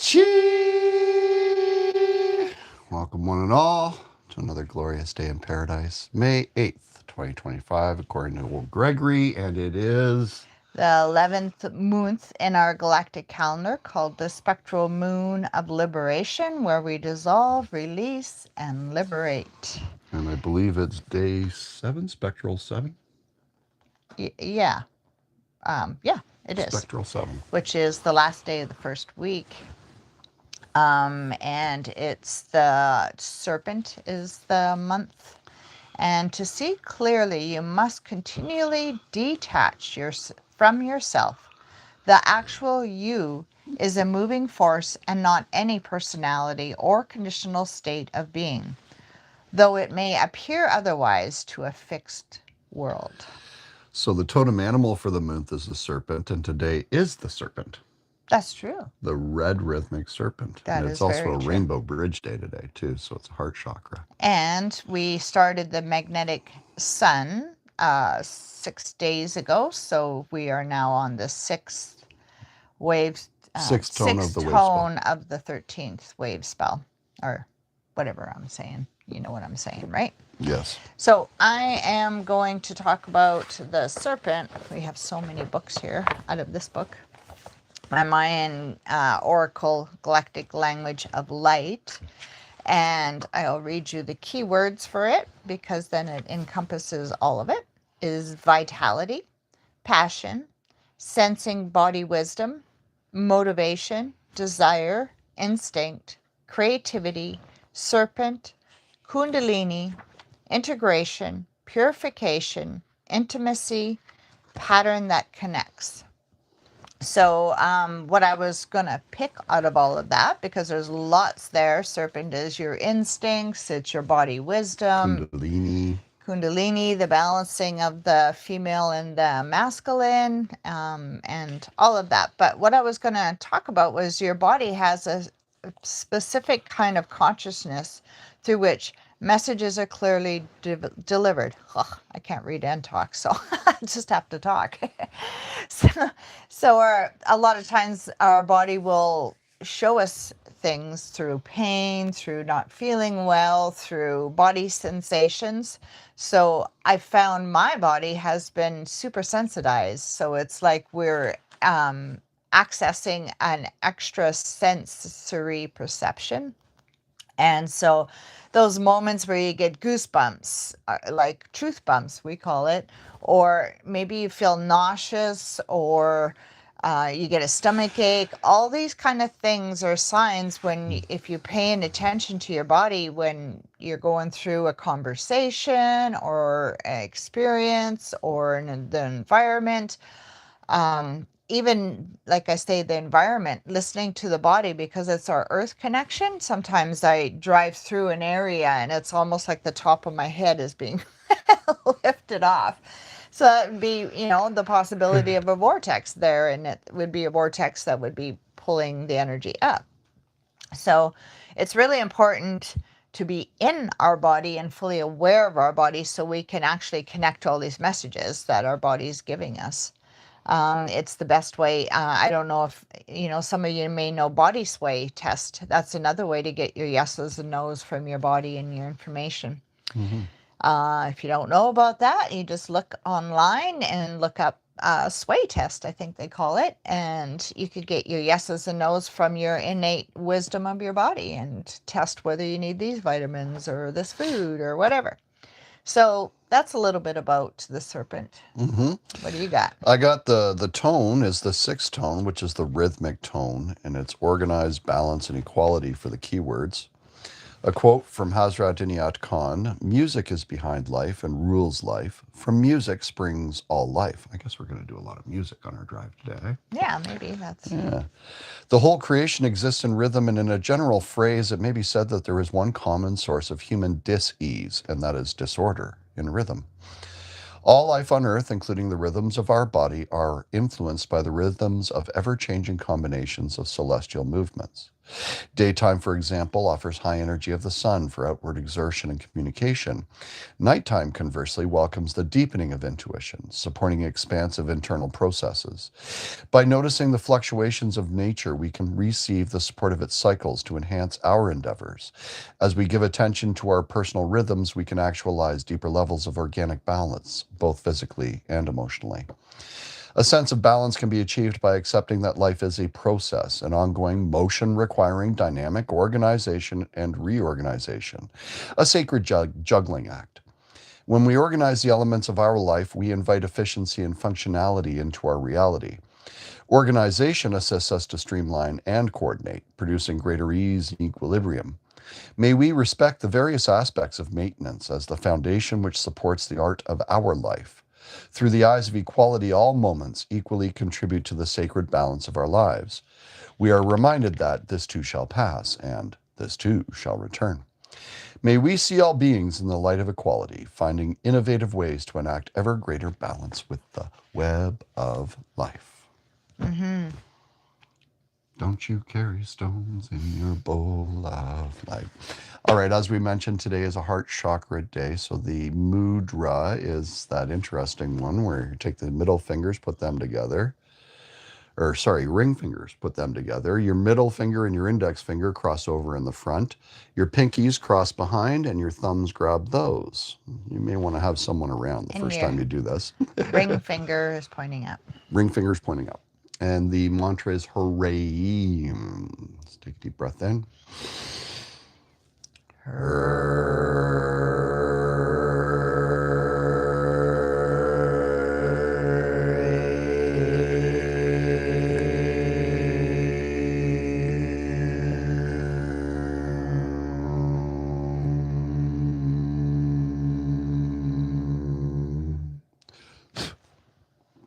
Chee! Welcome, one and all, to another glorious day in paradise, May 8th, 2025, according to old Gregory, and it is the 11th month in our galactic calendar called the spectral moon of liberation, where we dissolve, release, and liberate. and I believe it's day 7, spectral 7? Yeah, it is, Spectral 7. which is the last day of the first week. And it's the serpent is the month. And to see clearly, you must continually detach from yourself. The actual you is a moving force and not any personality or conditional state of being, though it may appear otherwise to a fixed world. So the totem animal for the month is the serpent, and today is the serpent. That's true. The red rhythmic serpent. That And is it's also very a true. rainbow bridge day today, too, so it's a heart chakra. And we started the magnetic sun 6 days ago, so we are now on the sixth wave, Sixth tone of sixth the wave spell. tone of the 13th wave spell, or whatever I'm saying. You know what I'm saying, right? Yes. So I am going to talk about the serpent. We have so many books here out of this book. My Mayan Oracle Galactic Language of Light. And I'll read you the keywords for it because then it encompasses all of it. Is vitality, passion, sensing body wisdom, motivation, desire, instinct, creativity, serpent, kundalini, integration, purification, intimacy, pattern that connects. So what I was going to pick out of all of that, because there's lots there. Serpent is your instincts. It's your body wisdom. Kundalini, the balancing of the female and the masculine, and all of that. But what I was going to talk about was your body has a specific kind of consciousness through which messages are clearly delivered. Ugh, I can't read and talk, so I just have to talk. so a lot of times our body will show us things through pain, through not feeling well, through body sensations. So I found my body has been super sensitized. So it's like we're accessing an extra sensory perception. And so those moments where you get goosebumps, like truth bumps, we call it, or maybe you feel nauseous or you get a stomach ache, all these kind of things are signs when, if you're paying attention to your body when you're going through a conversation or an experience or in the environment. Even like I say, the environment, listening to the body because it's our earth connection. Sometimes I drive through an area and it's almost like the top of my head is being lifted off. So that would be, the possibility of a vortex there, and it would be a vortex that would be pulling the energy up. So it's really important to be in our body and fully aware of our body so we can actually connect all these messages that our body is giving us. It's the best way. I don't know if, some of you may know body sway test. That's another way to get your yeses and nos from your body and your information. Mm-hmm. If you don't know about that, you just look online and look up sway test, I think they call it. And you could get your yeses and nos from your innate wisdom of your body and test whether you need these vitamins or this food or whatever. So that's a little bit about the serpent. Mm-hmm. What do you got? I got the tone is the sixth tone, which is the rhythmic tone, and it's organized, balance, and equality for the keywords. A quote from Hazrat Inayat Khan: music is behind life and rules life. From music springs all life. I guess we're going to do a lot of music on our drive today. Yeah, maybe that's... Yeah. The whole creation exists in rhythm, and in a general phrase, it may be said that there is one common source of human dis-ease, and that is disorder in rhythm. All life on earth, including the rhythms of our body, are influenced by the rhythms of ever-changing combinations of celestial movements. Daytime, for example, offers high energy of the sun for outward exertion and communication. Nighttime, conversely, welcomes the deepening of intuition, supporting expansive internal processes. By noticing the fluctuations of nature, we can receive the support of its cycles to enhance our endeavors. As we give attention to our personal rhythms, we can actualize deeper levels of organic balance, both physically and emotionally. A sense of balance can be achieved by accepting that life is a process, an ongoing motion requiring dynamic organization and reorganization, a sacred juggling act. When we organize the elements of our life, we invite efficiency and functionality into our reality. Organization assists us to streamline and coordinate, producing greater ease and equilibrium. May we respect the various aspects of maintenance as the foundation which supports the art of our life. Through the eyes of equality, all moments equally contribute to the sacred balance of our lives. We are reminded that this too shall pass, and this too shall return. May we see all beings in the light of equality, finding innovative ways to enact ever greater balance with the web of life. Mm-hmm. Don't you carry stones in your bowl of life. All right, as we mentioned, today is a heart chakra day. So the mudra is that interesting one where you take the middle fingers, put them together. Ring fingers, put them together. Your middle finger and your index finger cross over in the front. Your pinkies cross behind and your thumbs grab those. You may want to have someone around the first time you do this. Ring finger is pointing up. Ring fingers pointing up. And the mantra is hooray. Let's take a deep breath in.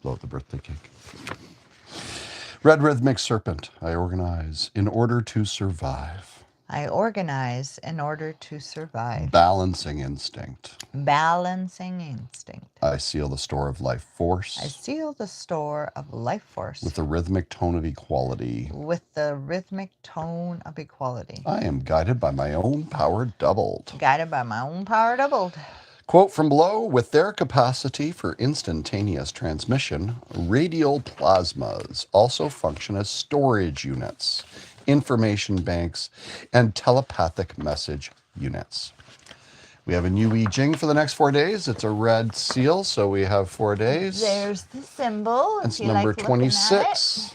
Blow out the birthday cake. Red rhythmic serpent, I organize in order to survive. I organize in order to survive. Balancing instinct. Balancing instinct. I seal the store of life force. I seal the store of life force. With the rhythmic tone of equality. With the rhythmic tone of equality. I am guided by my own power doubled. Guided by my own power doubled. Quote from below, with their capacity for instantaneous transmission, radial plasmas also function as storage units, information banks, and telepathic message units. We have a new I Ching for the next 4 days. It's a red seal, so we have 4 days. There's the symbol. It's number 26.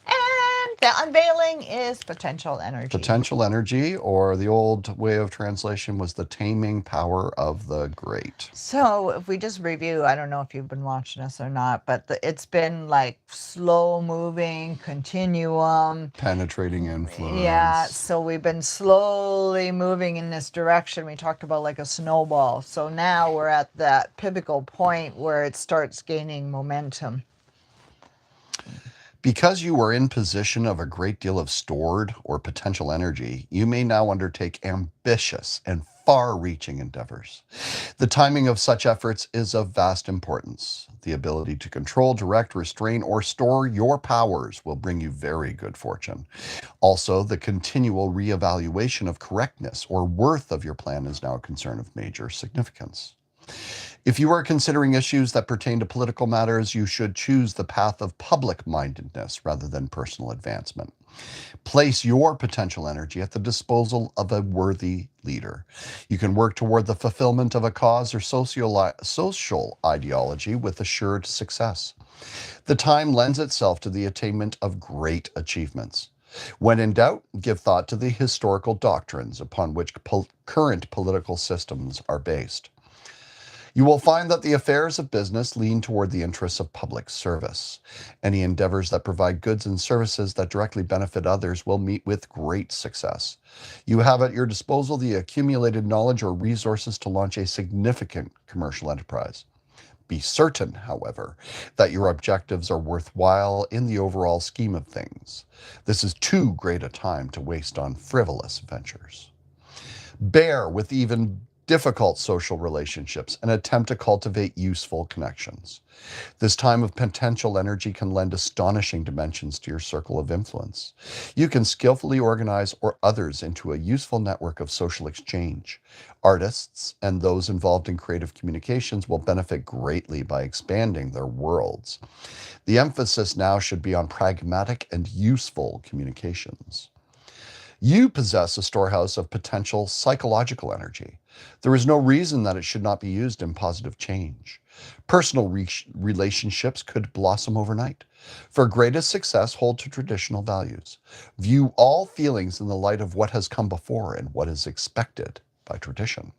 And the unveiling is potential energy. Potential energy, or the old way of translation was the taming power of the great. So if we just review, I don't know if you've been watching us or not, but it's been like slow moving, continuum. Penetrating influence. Yeah, so we've been slowly moving in this direction. We talked about like a snowball. So now we're at that pivotal point where it starts gaining momentum. Because you are in possession of a great deal of stored or potential energy, you may now undertake ambitious and far-reaching endeavors. The timing of such efforts is of vast importance. The ability to control, direct, restrain, or store your powers will bring you very good fortune. Also, the continual reevaluation of correctness or worth of your plan is now a concern of major significance. If you are considering issues that pertain to political matters, you should choose the path of public-mindedness rather than personal advancement. Place your potential energy at the disposal of a worthy leader. You can work toward the fulfillment of a cause or social ideology with assured success. The time lends itself to the attainment of great achievements. When in doubt, give thought to the historical doctrines upon which current political systems are based. You will find that the affairs of business lean toward the interests of public service. Any endeavors that provide goods and services that directly benefit others will meet with great success. You have at your disposal the accumulated knowledge or resources to launch a significant commercial enterprise. Be certain, however, that your objectives are worthwhile in the overall scheme of things. This is too great a time to waste on frivolous ventures. Bear with even difficult social relationships, and attempt to cultivate useful connections. This time of potential energy can lend astonishing dimensions to your circle of influence. You can skillfully organize or others into a useful network of social exchange. Artists and those involved in creative communications will benefit greatly by expanding their worlds. The emphasis now should be on pragmatic and useful communications. You possess a storehouse of potential psychological energy. There is no reason that it should not be used in positive change. Personal relationships could blossom overnight. For greatest success, hold to traditional values. View all feelings in the light of what has come before and what is expected by tradition.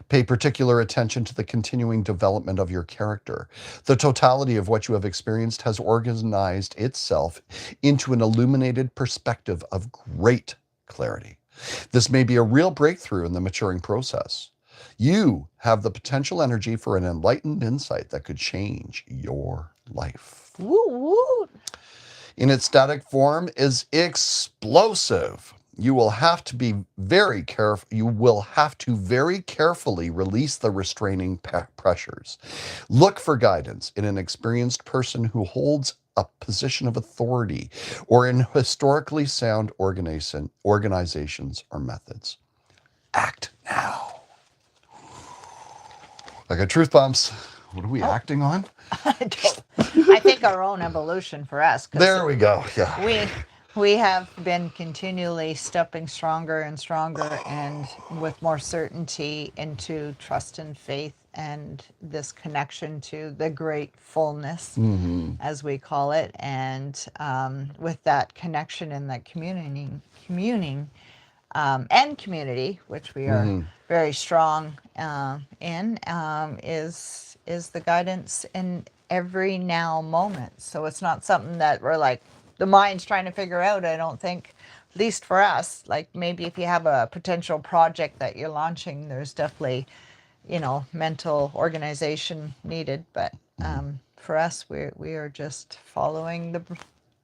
Pay particular attention to the continuing development of your character. The totality of what you have experienced has organized itself into an illuminated perspective of great clarity. This may be a real breakthrough in the maturing process. You have the potential energy for an enlightened insight that could change your life. Woo woo. In its static form is explosive. You will have to be very careful. You will have to very carefully release the restraining pressures. Look for guidance in an experienced person who holds a position of authority or in historically sound organizations or methods. Act now. I got truth bumps. What are we acting on? I think our own evolution for us. There we go. Yeah. We have been continually stepping stronger and stronger and with more certainty into trust and faith and this connection to the great fullness, as we call it. And with that connection and that communing and community, which we are very strong in, is the guidance in every now moment. So it's not something that we're like, the mind's trying to figure out, I don't think, at least for us. Like maybe if you have a potential project that you're launching, there's definitely, mental organization needed. But for us, we are just following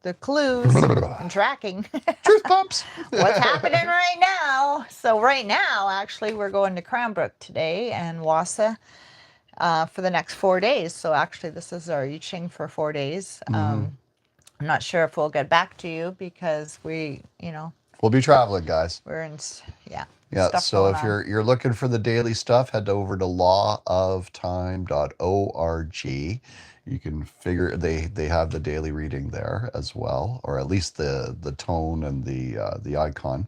the clues and tracking Truth bumps. what's happening right now. So right now, actually, we're going to Cranbrook today and Wassa for the next 4 days. So actually, this is our I Ching for 4 days. I'm not sure if we'll get back to you because we'll be traveling, guys. We're in, Yeah. stuff So going if on. you're looking for the daily stuff, head over to lawoftime.org. You can figure they have the daily reading there as well, or at least the tone and the icon.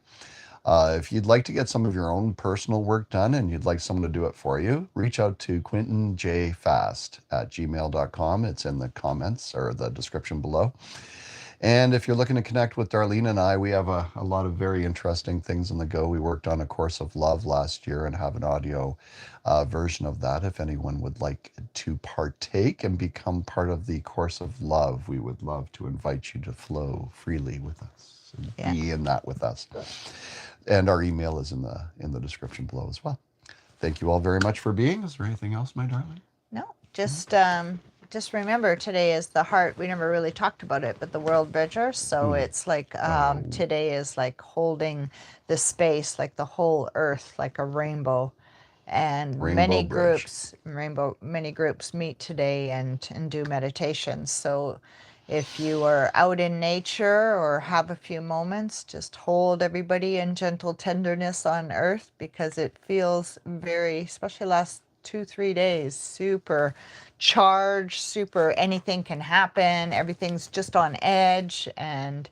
If you'd like to get some of your own personal work done and you'd like someone to do it for you, reach out to quintonjfast@gmail.com. It's in the comments or the description below. And if you're looking to connect with Darlene and I, we have a lot of very interesting things on the go. We worked on A Course of Love last year and have an audio version of that. If anyone would like to partake and become part of the Course of Love, we would love to invite you to flow freely with us and be in that with us. And our email is in the description below as well. Thank you all very much for being. Is there anything else, my darling? No, just remember today is the heart. We never really talked about it, but the world bridger. So it's like today is like holding the space, like the whole earth, like a rainbow. And many groups meet today and do meditations. So if you are out in nature or have a few moments, just hold everybody in gentle tenderness on earth because it feels very, especially last 2-3 days, super charged, super anything can happen. Everything's just on edge and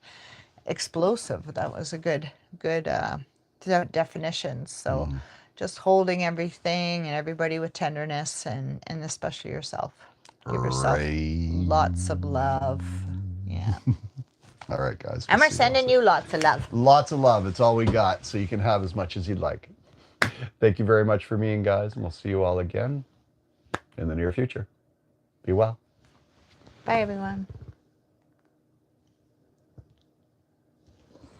explosive. That was a good definition. So just holding everything and everybody with tenderness and especially yourself. Give yourself lots of love. Yeah. All right, guys. And we're sending you lots of love. Lots of love. It's all we got. So you can have as much as you'd like. Thank you very much for being, guys. And we'll see you all again in the near future. Be well. Bye, everyone.